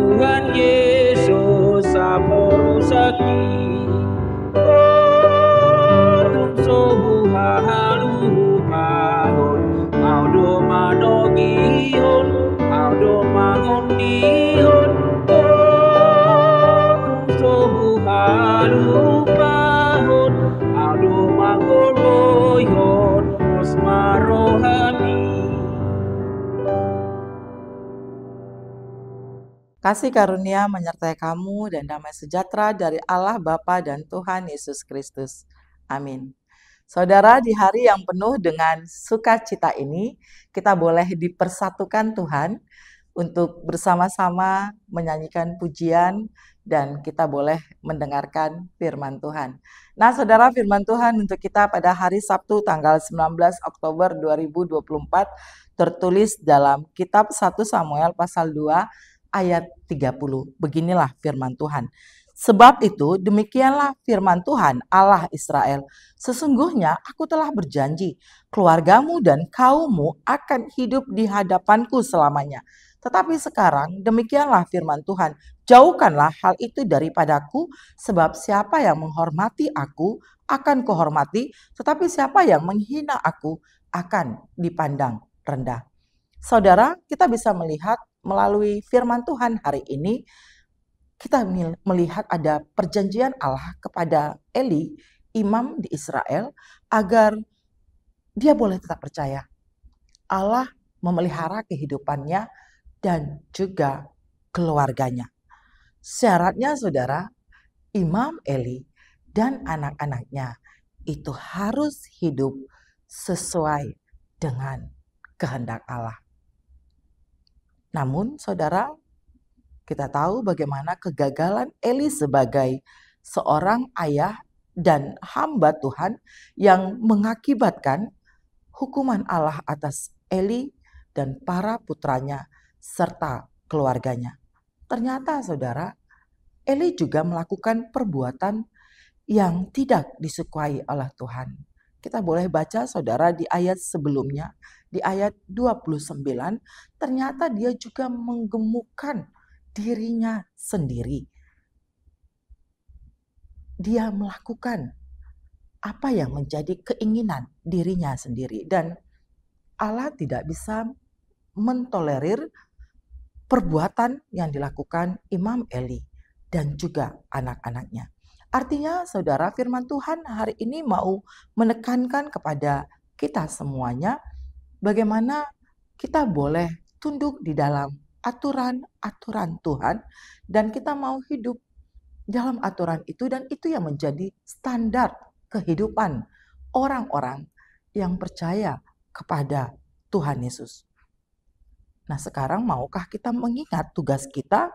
Tuhan Yesus samporo saki tungso halu pahon audo manogihon audo mangondihon tungso halu pahon audo mangoloyon osmarohani. Kasih karunia menyertai kamu dan damai sejahtera dari Allah Bapa dan Tuhan Yesus Kristus. Amin. Saudara, di hari yang penuh dengan sukacita ini, kita boleh dipersatukan Tuhan untuk bersama-sama menyanyikan pujian dan kita boleh mendengarkan firman Tuhan. Nah, saudara, firman Tuhan untuk kita pada hari Sabtu tanggal 19 Oktober 2024 tertulis dalam kitab 1 Samuel pasal 2 ayat 30. Beginilah firman Tuhan. Sebab itu demikianlah firman Tuhan Allah Israel. Sesungguhnya aku telah berjanji, keluargamu dan kaummu akan hidup di hadapanku selamanya. Tetapi sekarang demikianlah firman Tuhan, jauhkanlah hal itu daripadaku, sebab siapa yang menghormati aku akan kuhormati, tetapi siapa yang menghina aku akan dipandang rendah. Saudara, kita bisa melihat melalui firman Tuhan hari ini, kita melihat ada perjanjian Allah kepada Eli, imam di Israel, agar dia boleh tetap percaya. Allah memelihara kehidupannya dan juga keluarganya. Syaratnya saudara, Imam Eli dan anak-anaknya itu harus hidup sesuai dengan kehendak Allah. Namun saudara, kita tahu bagaimana kegagalan Eli sebagai seorang ayah dan hamba Tuhan yang mengakibatkan hukuman Allah atas Eli dan para putranya serta keluarganya. Ternyata saudara, Eli juga melakukan perbuatan yang tidak disukai oleh Tuhan. Kita boleh baca saudara di ayat sebelumnya, di ayat 29, ternyata dia juga menggemukkan dirinya sendiri. Dia melakukan apa yang menjadi keinginan dirinya sendiri. Dan Allah tidak bisa mentolerir perbuatan yang dilakukan Imam Eli dan juga anak-anaknya. Artinya saudara, firman Tuhan hari ini mau menekankan kepada kita semuanya bagaimana kita boleh tunduk di dalam aturan-aturan Tuhan dan kita mau hidup dalam aturan itu, dan itu yang menjadi standar kehidupan orang-orang yang percaya kepada Tuhan Yesus. Nah, sekarang maukah kita mengingat tugas kita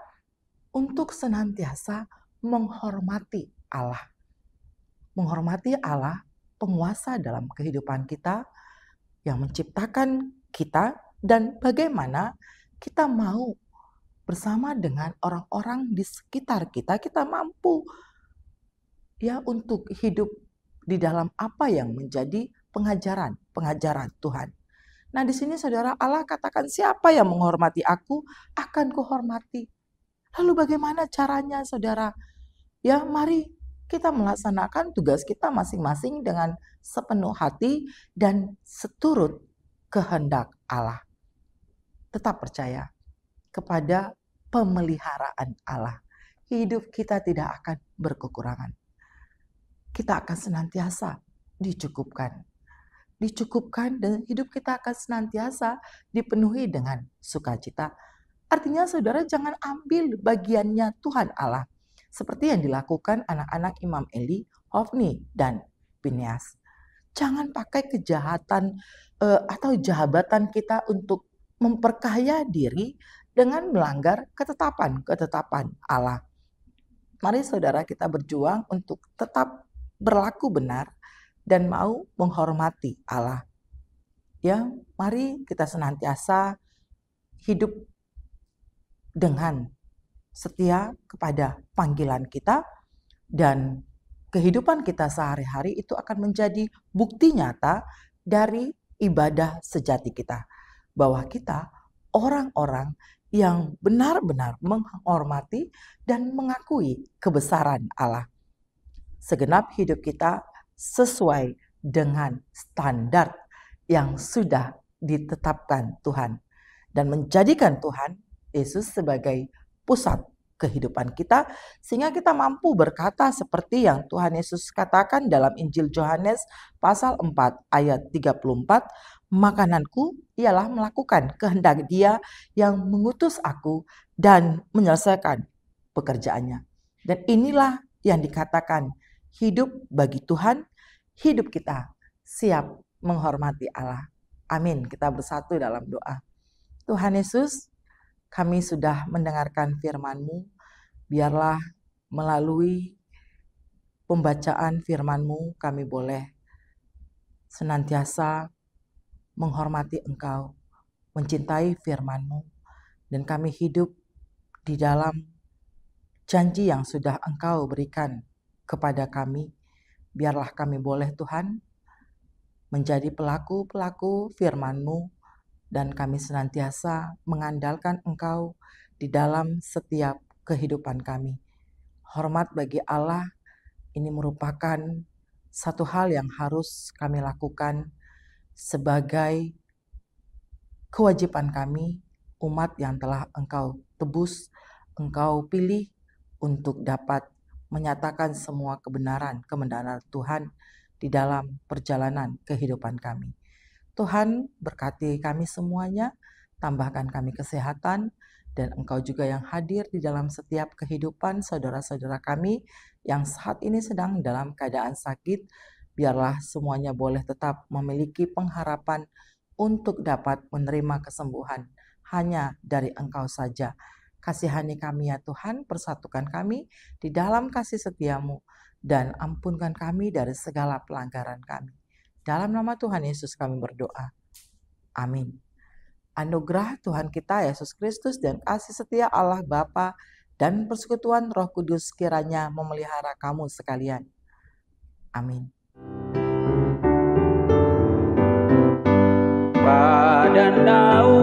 untuk senantiasa menghormati Allah. Menghormati Allah, penguasa dalam kehidupan kita, yang menciptakan kita, dan bagaimana kita mau bersama dengan orang-orang di sekitar kita, kita mampu ya untuk hidup di dalam apa yang menjadi pengajaran Tuhan. Nah, di sini saudara, Allah katakan siapa yang menghormati aku akan kuhormati. Lalu bagaimana caranya saudara? Ya, mari kita melaksanakan tugas kita masing-masing dengan sepenuh hati dan seturut kehendak Allah. Tetap percaya kepada pemeliharaan Allah. Hidup kita tidak akan berkekurangan. Kita akan senantiasa dicukupkan. Dicukupkan dan hidup kita akan senantiasa dipenuhi dengan sukacita. Artinya saudara, jangan ambil bagiannya Tuhan Allah. Seperti yang dilakukan anak-anak Imam Eli, Hofni, dan Pinehas. Jangan pakai kejahatan atau jabatan kita untuk memperkaya diri dengan melanggar ketetapan Allah. Mari saudara, kita berjuang untuk tetap berlaku benar dan mau menghormati Allah. Ya, mari kita senantiasa hidup dengan setia kepada panggilan kita, dan kehidupan kita sehari-hari itu akan menjadi bukti nyata dari ibadah sejati kita, bahwa kita orang-orang yang benar-benar menghormati dan mengakui kebesaran Allah. Segenap hidup kita sesuai dengan standar yang sudah ditetapkan Tuhan, dan menjadikan Tuhan Yesus sebagai pusat kehidupan kita, sehingga kita mampu berkata seperti yang Tuhan Yesus katakan dalam Injil Yohanes pasal 4 ayat 34, makananku ialah melakukan kehendak Dia yang mengutus aku dan menyelesaikan pekerjaannya. Dan inilah yang dikatakan hidup bagi Tuhan, hidup kita siap menghormati Allah. Amin. Kita bersatu dalam doa. Tuhan Yesus, kami sudah mendengarkan firman-Mu. Biarlah melalui pembacaan firman-Mu kami boleh senantiasa menghormati Engkau, mencintai firman-Mu, dan kami hidup di dalam janji yang sudah Engkau berikan kepada kami. Biarlah kami boleh Tuhan menjadi pelaku-pelaku firman-Mu, dan kami senantiasa mengandalkan Engkau di dalam setiap kehidupan kami. Hormat bagi Allah ini merupakan satu hal yang harus kami lakukan sebagai kewajiban kami, umat yang telah Engkau tebus, Engkau pilih untuk dapat menyatakan semua kebenaran Tuhan di dalam perjalanan kehidupan kami. Tuhan berkati kami semuanya, tambahkan kami kesehatan, dan Engkau juga yang hadir di dalam setiap kehidupan saudara-saudara kami yang saat ini sedang dalam keadaan sakit. Biarlah semuanya boleh tetap memiliki pengharapan untuk dapat menerima kesembuhan hanya dari Engkau saja. Kasihani kami ya Tuhan, persatukan kami di dalam kasih setia-Mu, dan ampunkan kami dari segala pelanggaran kami. Dalam nama Tuhan Yesus kami berdoa. Amin. Anugerah Tuhan kita Yesus Kristus dan kasih setia Allah Bapa dan persekutuan Roh Kudus kiranya memelihara kamu sekalian. Amin. Badan daun